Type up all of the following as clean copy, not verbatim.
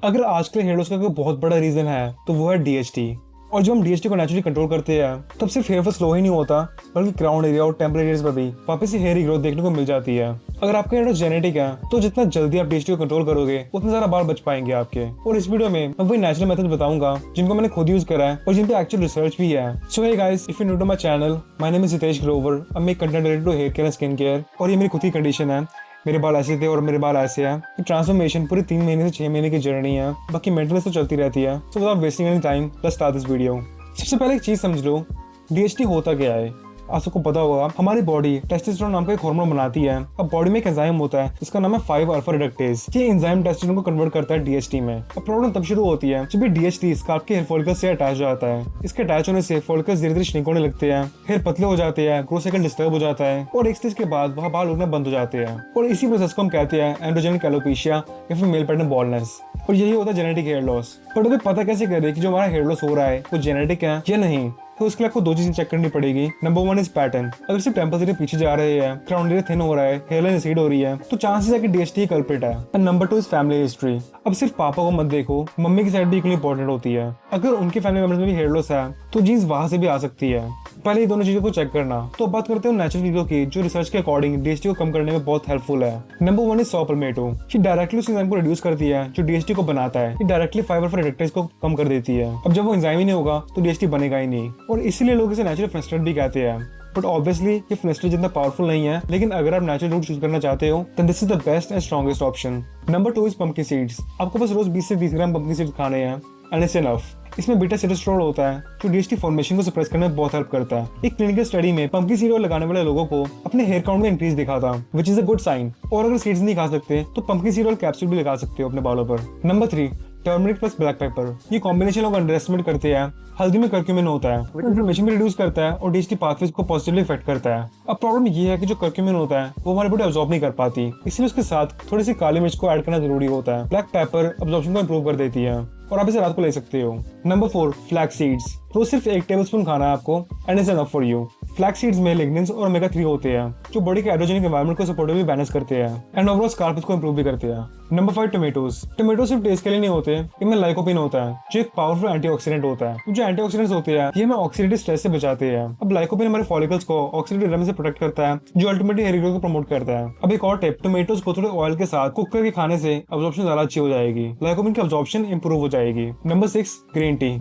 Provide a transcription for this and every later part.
अगर आजकल hair loss का कोई बहुत बड़ा रीजन है तो वो है डीएचटी। और जब हम डीएचटी को नेचुरली कंट्रोल करते हैं तब सिर्फ हेयर फॉल स्लो ही नहीं होता बल्कि क्राउन एरिया और टेम्पररी एरियाज पर भी वापस से हेयर ग्रोथ देखने को मिल जाती है। अगर आपका हेयर जेनेटिक है तो जितना जल्दी आप डीएचटी को कंट्रोल करोगे उतने ज्यादा बाल बच पाएंगे आपके। और इस वीडियो में मैं वही नेचुरल मेथड बताऊंगा जिनको मैंने खुद यूज करा है और जिन पे एक्चुअल रिसर्च भी है। So hey guys, if you new to my channel, my name is Hitesh Grover. I make content related to hair care and skin care और ये मेरी खुद की कंडीशन है। मेरे बाल ऐसे थे और मेरे बाल ऐसे हैं। ट्रांसफॉर्मेशन पूरी 3 महीने से 6 महीने की जर्नी है, बाकी मेंटेनेंस तो चलती रहती है। So without wasting any time, let's start this video. सबसे पहले एक चीज समझ लो, डीएचटी होता क्या है। आप सबको पता होगा हमारी बॉडी टेस्टोस्टेरोन नाम का एक हार्मोन बनाती है। अब बॉडी में एक एंजाइम होता है, इसका नाम है 5-अल्फा रिडक्टेज। ये एंजाइम टेस्टोस्टेरोन को कन्वर्ट करता है डीएचटी में। अब प्रॉब्लम तब शुरू होती है जब डीएचटी स्काल्प के हेयर फॉलिकल से अटैच हो जाता है। इसके अटैच होने से फॉलिकल्स धीरे धीरे श्रिंक होने लगते हैं, हेयर पतले हो जाते हैं, ग्रोथ साइकिल डिस्टर्ब हो जाता है और एक स्टेज के बाद वहाँ बाल उगना बंद हो जाते हैं। और इसी प्रोसेस को हम कहते हैं एंड्रोजेनिक एलोपेशिया या फिर मेल पैटर्न बॉल्डनेस। और यही होता है जेनेटिक हेयर लॉस। बट अभी पता कैसे करें कि जो हमारा हेयर लॉस हो रहा है वो जेनेटिक है या नहीं, तो उसके लिए आपको 2 चीजें चेक करनी पड़ेगी। Number 1 is pattern. अगर सिर्फ टेम्पल्स एरिया पीछे जा रहे हैं, क्राउन एरिया थिन हो रहा है, हेयरलाइन रिसीड हो रही है, तो चांसेस है कि डीएचटी कल्प्रिट है। And number 2 is family history. अब सिर्फ पापा को मत देखो, मम्मी की साइड भी इक्वली इंपॉर्टेंट होती है। अगर उनके फैमिली मेंबर्स में भी हेयर लॉस है तो जीन्स वहां से भी आ सकती है। पहले ये दोनों चीजों को चेक करना। तो बात करते हैं नेचुरल चीजों की जो रिसर्च के अकॉर्डिंग डीएचटी को कम करने में बहुत हेल्पफुल है। Number 1 is saw palmetto. ये डायरेक्टली उस एंजाइम को रिड्यूस करती है जो डीएचटी को बनाता है। ये डायरेक्टली फाइबर फॉर रिडक्टेज को कम कर देती है। अब जब वो एंजाइम ही नहीं होगा तो डीएचटी बनेगा ही नहीं। और इसीलिए लोग इसे नेचुरल फिनेस्ट्रेट भी कहते हैं। बट ऑब्वियसली ये फिनेस्ट्रेट जितना पावरफुल नहीं है, लेकिन अगर आप नेचुरल रूट चूज करना चाहते हो then this is the best and strongest option. Number 2 is pumpkin seeds. आपको बस रोज 20 से 30 ग्राम पंपकिन सीड्स खाने हैं एंड इट्स इनफ। इसमें बीटा सिटेस्ट्रोल होता है जो डीएचटी फॉर्मेशन को सप्रेस करने में बहुत हेल्प करता है। एक क्लिनिकल स्टडी में पंपकिन सीड ऑयल लगाने वाले लोगों को अपने हेयर काउंट में इंक्रीज दिखा था, which is a good sign. और अगर सीड्स नहीं खा सकते तो पंपकिन सीड ऑयल कैप्सूल भी लगा सकते हो अपने बालों पर। Number 3 turmeric plus black pepper. ये कॉम्बिनेशन लोग अंडर एस्टिमेट करते हैं। हल्दी में कर्क्यूमिन होता है, इन्फ्लेमेशन भी रिड्यूस करता है और डीएचटी पाथवेज को पॉजिटिवली इफेक्ट करता है। अब प्रॉब्लम ये है कि जो कर्क्यूमिन होता है वो हमारी बॉडी अब्सॉर्ब नहीं कर पाती, इसलिए उसके साथ थोड़ी सी काली मिर्च को ऐड करना जरूरी होता है। ब्लैक पेपर अब्सॉर्प्शन को इंप्रूव कर देती है और आप इसे रात को ले सकते हो। Number 4 flax seeds. रोज सिर्फ 1 टेबलस्पून खाना है आपको and is enough for you. Flax seeds में लिग्निन्स और ओमेगा 3 होते हैं जो बॉडी के एंड्रोजेनिक एनवायरनमेंट को सपोर्टिवली बैलेंस करते हैं एंड ओवरऑल स्काल्प को इंप्रूव भी करते हैं। Number 5 tomatoes. टोमेटो सिर्फ टेस्ट के लिए नहीं होते, इनमें लाइकोपिन होता है जो एक पावरफुल एंटीऑक्सीडेंट होता है। जो एंटीऑक्सीडेंट्स होते हैं ये हमें ऑक्सीडेटिव स्ट्रेस से बचाते हैं। अब लाइकोपिन हमारे फॉलिकल्स को ऑक्सीडेटिव डैमेज से प्रोटेक्ट करता है जो अल्टीमेटली हेयर ग्रोथ को प्रमोट करता है। अब एक और टिप, टोमेटोज को थोड़े ऑयल के साथ कुक करके खाने से अब्जॉर्प्शन ज्यादा अच्छी हो जाएगी, लाइकोपिन की अब्जॉर्प्शन इंप्रूव हो जाएगी। Number 6 green tea.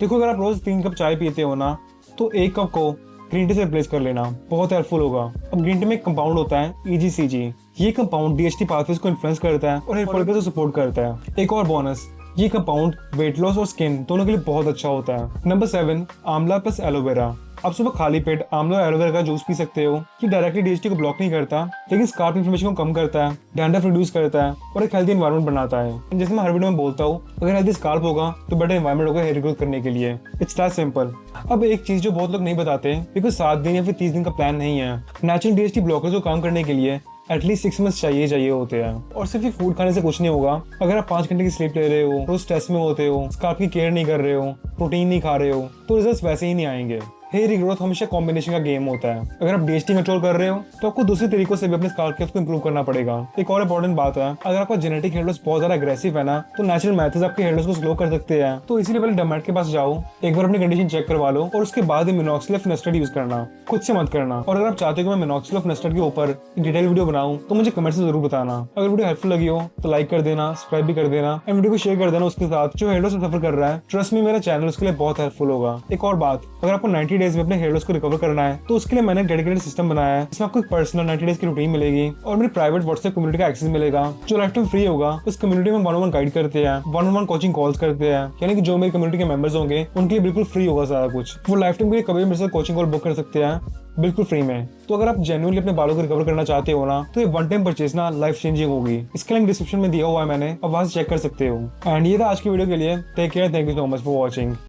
देखो अगर आप रोज 3 कप चाय पीते हो ना तो 1 कप को ग्रीन टी से रिप्लेस कर लेना, बहुत हेल्पफुल होगा। अब ग्रीन टी में एक कंपाउंड होता है EGCG। ये कंपाउंड डीएचटी पाथवेज को इन्फ्लुएंस करता है और हेयर फॉलिकल्स को सपोर्ट करता है। एक और बोनस, ये कंपाउंड वेट लॉस और स्किन दोनों के लिए बहुत अच्छा होता है। नंबर 7 आंवला प्लस एलोवेरा। आप सुबह खाली पेट आंवला और एलोवेरा का जूस पी सकते हो। ये डायरेक्टली डीएचटी को ब्लॉक नहीं करता, लेकिन स्काल्प इन्फ्लेमेशन को कम करता है, डैंड्रफ रिड्यूस करता है और एक हेल्दी एनवायरनमेंट बनाता है। जैसे मैं हर वीडियो में बोलता हूँ, अगर हेल्दी स्काल्प होगा तो बेटर एनवायरनमेंट होगा हेयर ग्रोथ करने के लिए। It's that simple. अब एक चीज जो बहुत लोग नहीं बताते, बिकॉज 7 दिन या फिर 30 दिन का प्लान नहीं है। नेचुरल डीएचटी ब्लॉकर्स को काम करने के लिए एटलीस्ट 6 मंथ्स चाहिए होते हैं। और सिर्फ ये फूड खाने से कुछ नहीं होगा। अगर आप 5 घंटे की स्लीप ले रहे हो, रोज स्ट्रेस में होते हो, स्काल्प की केयर नहीं कर रहे हो, प्रोटीन नहीं खा रहे हो, तो रिजल्ट्स वैसे ही नहीं आएंगे। हेयर ग्रोथ हमेशा कॉम्बिनेशन का गेम होता है। अगर आप डीएचटी कंट्रोल कर रहे हो तो आपको दूसरे तरीकों से भी अपने स्काल्प केयर को इंप्रूव करना पड़ेगा। एक और इंपॉर्टेंट बात है, अगर आपका जेनेटिक हेयर लॉस बहुत ज्यादा अग्रेसिव है ना तो नेचुरल मेथड्स आपके हेयर लॉस को स्लो कर सकते हैं। तो इसीलिए पहले डर्मेट के पास जाओ, एक बार अपनी कंडीशन चेक करवा लो और उसके बाद ही मिनॉक्सिल फिनेस्ट्रेट यूज करना, खुद से मत करना। और अगर आप चाहते हो कि मैं मिनॉक्सिल फिनेस्ट्रेट के ऊपर डिटेल वीडियो बनाऊं तो मुझे कमेंट से जरूर बताना। अगर वीडियो हेल्पफुल लगी हो तो लाइक कर देना, सब्सक्राइब भी कर देना एंड वीडियो को शेयर कर देना उसके साथ जो हेयर लॉस में सफर कर रहा है। ट्रस्ट मी, मेरा चैनल उसके लिए बहुत हेल्पफुल होगा। एक और बात, अगर आपको 90 डेज में अपने हेयर लॉस को कवर करना है तो उसके लिए मैंने डेडिकेटेड सिस्टम बनाया है। इसमें आपको एक पर्सनल 90 डेज की रूटीन मिलेगी और मेरी प्राइवेट व्हाट्सएप कम्युनिटी का एक्सेस मिलेगा जो लाइफ टाइम फ्री होगा। उस कम्युनिटी में 1-on-1 गाइड करते हैं, 1-on-1 कोचिंग कॉल्स करते हैं, यानी कि जो मेरी कम्युनिटी के मेंबर्स होंगे उनके लिए बिल्कुल फ्री होगा सारा कुछ। वो लाइफ टाइम के लिए कभी भी मेरे साथ कोचिंग कॉल बुक कर सकते हैं बिल्कुल फ्री में। तो अगर आप जेन्युइनली अपने बालों को रिकवर करना चाहते हो ना तो ये 1 टाइम परचेज ना लाइफ चेंजिंग होगी। इसका लिंक डिस्क्रिप्शन में दिया हुआ है मैंने, अब वहां से चेक कर सकते हो। एंड ये था आज की वीडियो के लिए। Take care, thank you so much for watching.